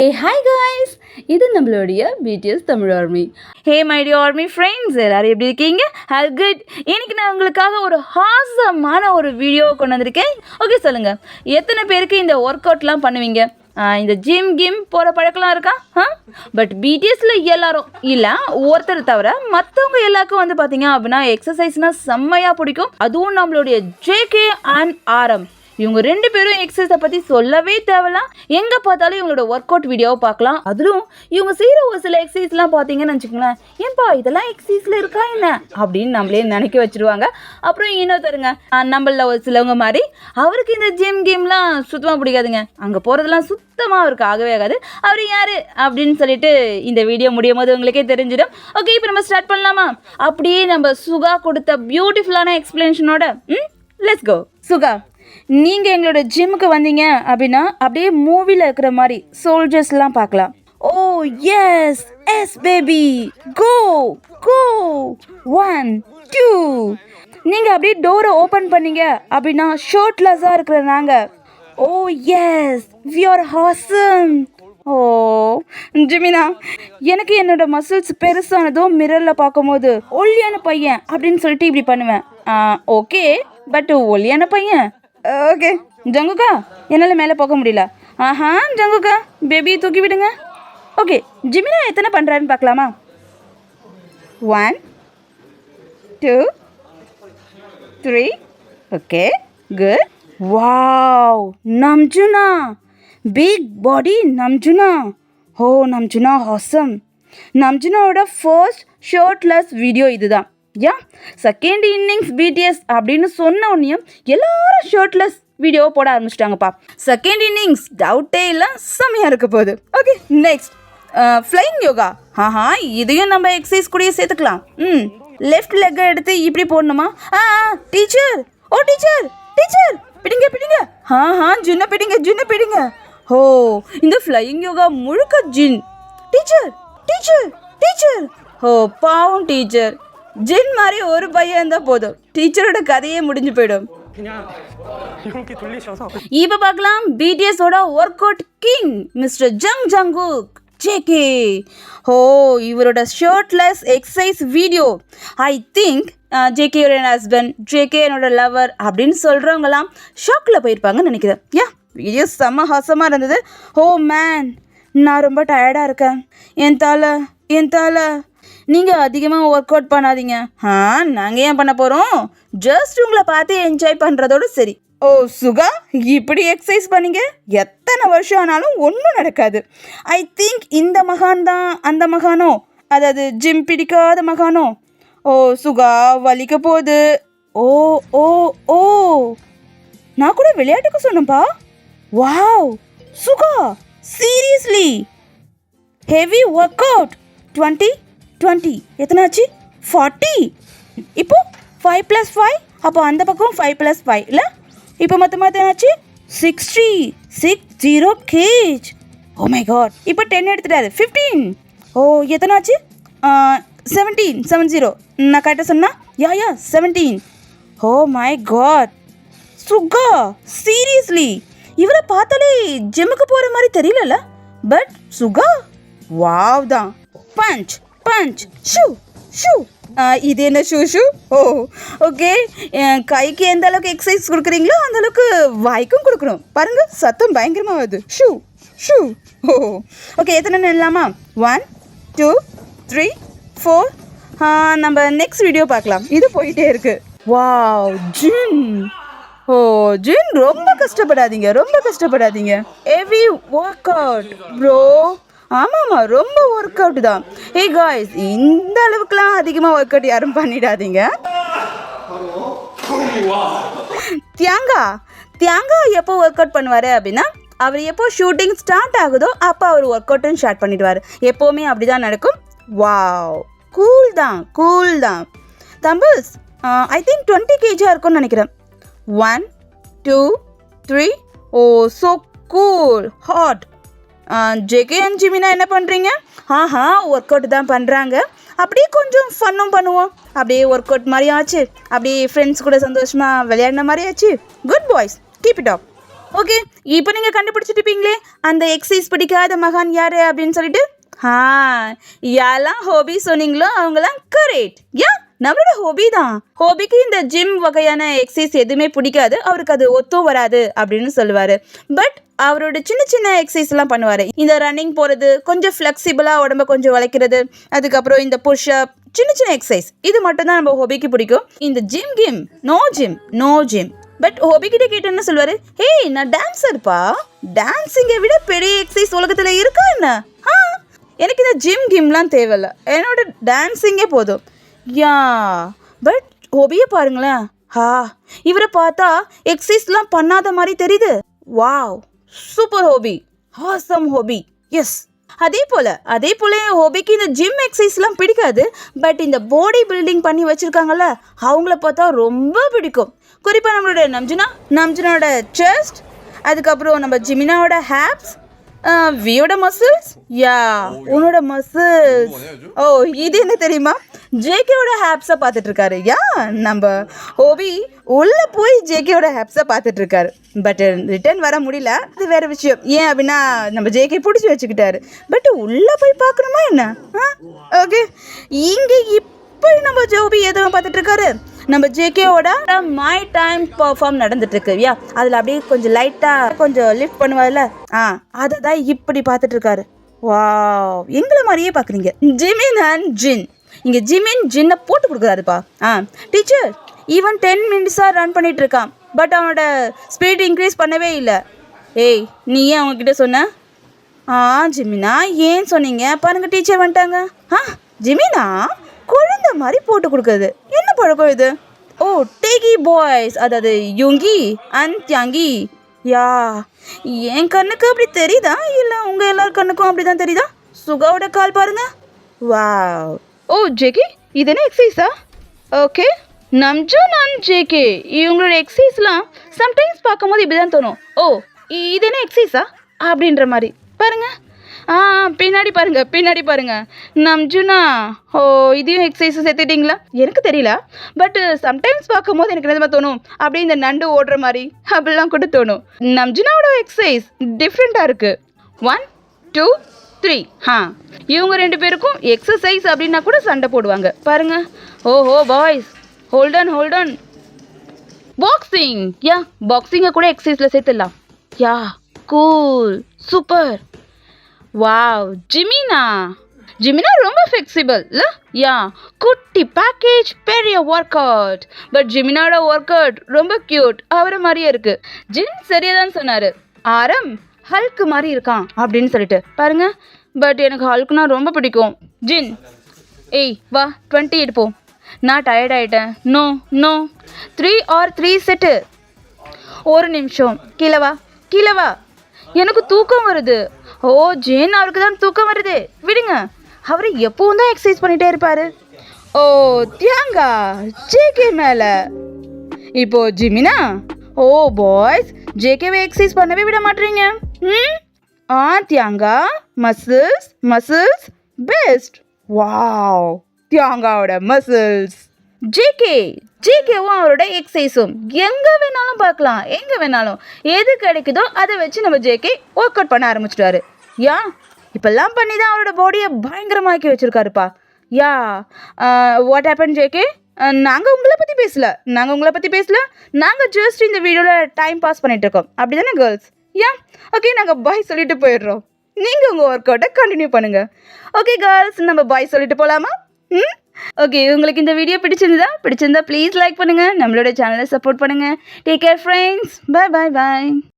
Hey hi guys, இது நம்மளுடைய BTS Tamil army. Hey my dear army friends, எல்லாரும் எப்படி இருக்கீங்க? All good. இன்னைக்கு நான் உங்களுக்காக ஒரு ஹாசமான ஒரு வீடியோ கொண்டு வந்திருக்கேன். ஓகே, சொல்லுங்கள், எத்தனை பேருக்கு இந்த ஒர்க் அவுட்லாம் பண்ணுவீங்க? இந்த ஜிம் போகிற பழக்கம்லாம் இருக்கா? பட் பிடிஎஸ்ல எல்லாரும் இல்லை, ஒருத்தர் தவிர மற்றவங்க எல்லாருக்கும் வந்து பார்த்தீங்க அப்படின்னா எக்ஸசைஸ்னால் செம்மையாக பிடிக்கும். அதுவும் நம்மளுடைய ஜேகே அண்ட் ஆரம், இவங்க ரெண்டு பேரும் எக்ஸசைஸை பற்றி சொல்லவே தேவைலாம். எங்கே பார்த்தாலும் இவங்களோட ஒர்க் அவுட் வீடியோவை பார்க்கலாம். அதிலும் இவங்க செய்கிற ஒரு சில எக்ஸசைஸ்லாம் பார்த்தீங்கன்னு வச்சுக்கோங்களேன், ஏன்பா இதெல்லாம் எக்ஸசைஸில் இருக்கா என்ன அப்படின்னு நம்மளே நினைக்க வச்சுருவாங்க. அப்புறம் இன்னொருத்தருங்க, நம்மள ஒரு சிலவங்க மாதிரி அவருக்கு இந்த கேம்லாம் சுத்தமாக பிடிக்காதுங்க. அங்கே போகிறதுலாம் சுத்தமாக அவருக்கு ஆகவே ஆகாது. அவர் யார் அப்படின்னு சொல்லிட்டு இந்த வீடியோ முடியும் போது உங்களுக்கே தெரிஞ்சிடும். ஓகே, இப்போ நம்ம ஸ்டார்ட் பண்ணலாமா? அப்படியே நம்ம சுகா கொடுத்த பியூட்டிஃபுல்லான எக்ஸ்பிளனேஷனோட லெட்ஸ் கோ. சுகா, நீங்கள் எங்களோட ஜிம்முக்கு வந்தீங்க அப்படின்னா அப்படியே மூவியில் இருக்கிற மாதிரி சோல்ஜர்ஸ்லாம் பார்க்கலாம். ஓ எஸ் எஸ் பேபி, கோ கோ 1 2. நீங்கள் அப்படியே டோரை ஓப்பன் பண்ணீங்க அப்படின்னா ஷர்ட்லெஸ்ஸாக இருக்கிற நாங்கள். ஓ எஸ், வி ஆர் ஹாசம். ஓ ஜிமினா, எனக்கு என்னோட மசில்ஸ் பெருசானதும் மிரரில் பார்க்கும்போது ஒல்லியான பையன் அப்படின்னு சொல்லிட்டு இப்படி பண்ணுவேன். ஓகே, பட் ஒல்லியான பையன் ஓகே. ஜங்குக்கா, என்னால் மேலே போக முடியல. ஜங்குக்கா, பேபியை தூக்கி விடுங்க. ஓகே, ஜிமினா எத்தனை பண்ணுறாருன்னு பார்க்கலாமா? 1 2 3. Okay, good. வாவ், நம்ஜுனா, பிக் பாடி நம்ஜுனா. ஓ நம்ஜுனா ஆசம். நம்ஜுனாவோட ஃபர்ஸ்ட் ஷர்ட்லெஸ் வீடியோ இதுதான். செகண்ட் இன்னிங்ஸ் பிடிஎஸ் அப்படின்னு சொன்ன உடனேயும் எல்லாரும் ஷர்ட்லெஸ் வீடியோவை போட ஆரம்பிச்சிட்டாங்கப்பா. செகண்ட் இன்னிங்ஸ் டவுட்டே இல்லை, செம்மையாக இருக்க போகுது. Okay, next flying yoga. இதையும் நம்ம எக்ஸசைஸ் கூடயே சேர்த்துக்கலாம். லெஃப்ட் லெக்கை எடுத்து இப்படி போடணுமா? டீச்சர், ஓ டீச்சர் டீச்சர், பிடிங்க பிடிங்க. ஜின்ன பிடிங்க ஜின்ன பிடிங்க. ஓ, இந்த ஃப்ளையிங் யோகா முழுக்க Jin. Teacher teacher teacher. Oh பாவம் டீச்சர், ஜின் மாதிரி ஒரு பையன் இருந்தால் போதும், டீச்சரோட கதையே முடிஞ்சு போயிடும். இப்போ பார்க்கலாம் பிடிஎஸோட workout king mister Jungkook JK. Oh, இவரோட shirtless exercise video. I think ஜேகேயோட ஹஸ்பண்ட், ஜேகே என்னோட லவர் அப்படின்னு சொல்கிறவங்களாம் ஷாக்கில் போயிருப்பாங்கன்னு நினைக்கிறேன். வீடியோ செம்ம ஹாசமாக இருந்தது. ஓ மேன், நான் ரொம்ப டயர்டாக இருக்கேன். என் தலை. நீங்கள் அதிகமாக ஒர்க் அவுட் பண்ணாதீங்க. நாங்கள் ஏன் பண்ண போகிறோம்? ஜஸ்ட் உங்களை பார்த்து என்ஜாய் பண்ணுறதோடு சரி. ஓ சுகா, இப்படி எக்ஸசைஸ் பண்ணீங்க, எத்தனை வருஷம் ஆனாலும் ஒன்றும் நடக்காது. ஐ திங்க் இந்த மகான் தான் அந்த மகானோ, அதாவது ஜிம் பிடிக்காத மகானோ. ஓ சுகா, வலிக்க போகுது. ஓ ஓ ஓ, நான் கூட விளையாட்டுக்கு சொன்னேன்ப்பா. வாவ் சுகா, சீரியஸ்லி ஹெவி ஒர்க் அவுட். 20 எத்தனாச்சு? 40. இப்போ 5 + 5, அப்போ அந்த பக்கம் 5 + 5 இல்லை? இப்போ மொத்தமாக எத்தனாச்சு? 60 kg. ஓ மை காட், இப்போ 10 எடுத்துட்டாரு. 15. ஓ எத்தனாச்சு? 17. நான் கரெக்டாக சொன்னா? Yeah 17. Oh my God Suga, seriously இவரை பார்த்தாலே ஜிம்முக்கு போகிற மாதிரி தெரியல. பட் சுகா வாவ் தான். Punch shoe. இது என்ன ஷூ? ஓ ஓகே, கைக்கு எந்த அளவுக்கு எக்ஸசைஸ் கொடுக்குறீங்களோ அந்த அளவுக்கு வாய்க்கும் கொடுக்கணும். பாருங்க, சத்தம் பயங்கரமாக வருது. ஷூ. ஓ ஓகே, எத்தனை இல்லாமா? 1 2 3 4. நம்ம நெக்ஸ்ட் வீடியோ பார்க்கலாம். இது போயிட்டே இருக்கு. வாவ் ஜின். ஓ ஜின், ரொம்ப கஷ்டப்படாதீங்க. Heavy workout bro. ஆமாம், ரொம்ப ஒர்க் அவுட் தான். ஹே காய்ஸ், இந்த அளவுக்குலாம் அதிகமாக ஒர்க் அவுட் யாரும் பண்ணிடாதீங்க. தியாங்கா எப்போ ஒர்க் அவுட் பண்ணுவார் அப்படின்னா, அவர் எப்போ ஷூட்டிங் ஸ்டார்ட் ஆகுதோ அப்போ அவர் ஒர்க் அவுட்டும் ஸ்டார்ட் பண்ணிடுவார். எப்போவுமே அப்படி தான் நடக்கும். வாவ், கூல் தான். தம்பிள்ஸ் ஐ திங்க் 20 kg இருக்கும்னு நினைக்கிறேன். 1 2 3. Oh so cool, hot. JK and ஜிமினா என்ன பண்ணுறீங்க? ஒர்க் அவுட் தான் பண்ணுறாங்க. அப்படியே கொஞ்சம் ஃபன்னும் பண்ணுவோம். அப்படியே ஒர்க் அவுட் மாதிரி ஆச்சு, அப்படியே ஃப்ரெண்ட்ஸ் கூட சந்தோஷமாக விளையாடின மாதிரி ஆச்சு. Good boys, keep it up. Okay, இப்போ நீங்கள் கண்டுபிடிச்சிட்டு இருப்பீங்களே அந்த எக்ஸசைஸ் பிடிக்காத மகான் யார் அப்படின்னு சொல்லிட்டு. யாரெல்லாம் ஹாபி சொன்னீங்களோ அவங்களாம் கரெக்ட். நம்மளோட ஹாபி தான். ஹாபிக்கு இந்த ஜிம் வகையான எக்ஸசைஸ் எதுவுமே பிடிக்காது, அவருக்கு அது ஒத்தும் வராது அப்படின்னு சொல்லுவார். பட் அவரோட சின்ன சின்ன எக்ஸசைஸ்லாம் பண்ணுவார். இந்த ரன்னிங் போகிறது, கொஞ்சம் ஃப்ளெக்சிபிளாக உடம்ப கொஞ்சம் வளைக்கிறது, அதுக்கப்புறம் இந்த புஷ்அப், சின்ன சின்ன எக்ஸசைஸ், இது மட்டும் தான் நம்ம ஹாபிக்கு பிடிக்கும். இந்த ஜிம் நோ ஜிம். பட் ஹாபிக்கிட்ட கேட்டேன்னு சொல்லுவார், ஹே நான் டான்ஸர்ப்பா, டான்ஸிங்கை விட பெரிய எக்ஸசைஸ் உலகத்தில் இருக்கா என்ன? எனக்கு இந்த ஜிம்லாம் தேவையில்ல, என்னோட டான்ஸிங்கே போதும். பட் ஹாபியை பாருங்களேன். இவரை பார்த்தா எக்ஸசைஸ்லாம் பண்ணாத மாதிரி தெரியுது. Wow, super hobby, awesome hobby. Yes, அதே போல் என் ஹாபிக்கு இந்த ஜிம் எக்ஸசைஸ்லாம் பிடிக்காது. பட் இந்த பாடி பில்டிங் பண்ணி வச்சுருக்காங்கல்ல, அவங்கள பார்த்தா ரொம்ப பிடிக்கும். குறிப்பாக நம்மளோட நம்ஜுனாவோட செஸ்ட், அதுக்கப்புறம் நம்ம ஜிமினாவோட ஹேப்ஸ், வியோட மசில்ஸ். உன்னோட மசில்ஸ். இது என்ன தெரியுமா? ஜேகேவோட ஹேப்ஸை பார்த்துட்டு இருக்காரு. நம்ம ஹோபி உள்ளே போய் ஜேகேவோட ஹேப்ஸை பார்த்துட்டு இருக்காரு. பட் ரிட்டர்ன் வர முடியல, அது வேற விஷயம். ஏன் அப்படின்னா நம்ம ஜேகே பிடிச்சி வச்சுக்கிட்டாரு. பட் உள்ளே போய் பார்க்கணுமா என்ன? ஓகே, இங்கே இப்போ நம்ம ஹோபி எதுவும் பார்த்துட்டு இருக்காரு. நம்ம ஜேகேவோட மை டைம் பர்ஃபார்ம் நடந்துட்டுருக்கு. அதில் அப்படியே கொஞ்சம் லைட்டாக கொஞ்சம் லிஃப்ட் பண்ணுவார்ல, அதை தான் இப்படி பார்த்துட்டு இருக்காரு. வாவ், எங்களை மாதிரியே பார்க்குறீங்க. ஜிமின் அண்ட் ஜின். இங்கே ஜின்னை போட்டு கொடுக்குறாருப்பா. டீச்சர், ஈவன் 10 மினிட்ஸாக ரன் பண்ணிகிட்டு இருக்கான். பட் அவனோட ஸ்பீட் இன்க்ரீஸ் பண்ணவே இல்லை. ஏய், நீ ஏன் அவங்கக்கிட்ட சொன்ன? ஜிமினா ஏன் சொன்னீங்க? பாருங்கள் டீச்சர் வந்துட்டாங்க. ஜிமினா குழந்தை மாதிரி போட்டு கொடுக்குறது என்ன பழக்கம் இது? டேகி பாய்ஸ், அதாவது யுங்கி அண்ட் தியாங்கி. என் கண்ணுக்கு அப்படி தெரியுதா இல்லை உங்கள் எல்லார் கண்ணுக்கும் அப்படி தான் தெரியுதா? சுகாவோட கால் பாருங்க. வாவ். ஜேகே, இது என்ன எக்ஸசைஸா? ஓகே, நம்ஜூன் அண்ட் ஜேகே இவங்களோட எக்ஸசைஸ்லாம் சம்டைம்ஸ் பார்க்கும்போது இப்படி தான் தோணும். இது என்ன எக்ஸசைஸா அப்படின்ற மாதிரி. பாருங்க, பின்னாடி பாருங்க. நம்ஜுனா, இதையும் எக்ஸசைஸும் சேர்த்துட்டிங்களா? எனக்கு தெரியல. பட் சம்டைம்ஸ் பார்க்கும்போது எனக்கு என்ன தோணும், அப்படியே இந்த நண்டு ஓடுற மாதிரி அப்படிலாம் கூட தோணும். நம்ஜுனாவோட எக்ஸசைஸ் டிஃப்ரெண்ட்டாக இருக்குது. 1 2 3. இவங்க 2 பேருக்கும் எக்ஸசைஸ் அப்படின்னா கூட சண்டை போடுவாங்க பாருங்க. Boys, Holden. பாக்ஸிங். பாக்ஸிங்கை கூட எக்ஸசைஸில் சேர்த்துடலாம். Cool, super. வாவ், ஜிமினா ரொம்ப ஃப்ளெக்சிபிள் இல்லை? குட்டி பேக்கேஜ், பெரிய ஒர்க் அவுட். பட் ஜிமினாவோட ஒர்க் அவுட் ரொம்ப க்யூட், அவரை மாதிரியே இருக்கு. ஜின் சரியாக தான் சொன்னார், ஆரம் ஹல்க் மாதிரி இருக்கான் அப்படின்னு சொல்லிட்டு. பாருங்க, பட் எனக்கு ஹல்க்னா ரொம்ப பிடிக்கும். ஜின், வா 20 எடுப்போம். நான் டயர்ட் ஆகிட்டேன். No 3 or 3 set. ஒரு நிமிஷம், கீழே வா, எனக்கு தூக்கம் வருது. ஜேன், அவருக்கு தான் தூக்கம் வருது, விடுங்க. அவர் எப்பவும் தான் எக்ஸசைஸ் பண்ணிகிட்டே இருப்பார். தியாங்கா ஜேகே மேலே. இப்போ ஜிமினா, பாய்ஸ், ஜேகேவை எக்ஸசைஸ் பண்ணவே விட மாட்டீங்க. தியாங்கா, மசில்ஸ் பெஸ்ட். வாவ், தியாங்காவோட மசில்ஸ். ஜேகேவும் அவரோட எக்ஸசைஸும் எங்கே வேணாலும் எது கிடைக்குதோ அதை வச்சு நம்ம ஜேகே ஒர்க் அவுட் பண்ண ஆரம்பிச்சிட்டாரு. இப்பெல்லாம் பண்ணி தான் அவரோட பாடியை பயங்கரமாக்கி வச்சுருக்காருப்பா. What happen JK? நாங்கள் உங்களை பற்றி பேசல. நாங்கள் ஜஸ்ட் இந்த வீடியோவில் டைம் பாஸ் பண்ணிட்டு இருக்கோம், அப்படி தானே கேர்ள்ஸ்? ஓகே, நாங்கள் பாய் சொல்லிட்டு போயிடுறோம். நீங்கள் உங்கள் ஒர்க் அவுட்டை கண்டினியூ பண்ணுங்கள். ஓகே கேர்ள்ஸ், நம்ம பாய் சொல்லிட்டு போகலாமா? ஓகே, உங்களுக்கு இந்த வீடியோ பிடிச்சிருந்தா ப்ளீஸ் லைக் பண்ணுங்கள், நம்மளோட சேனலை சப்போர்ட் பண்ணுங்கள். Take care friends. பை.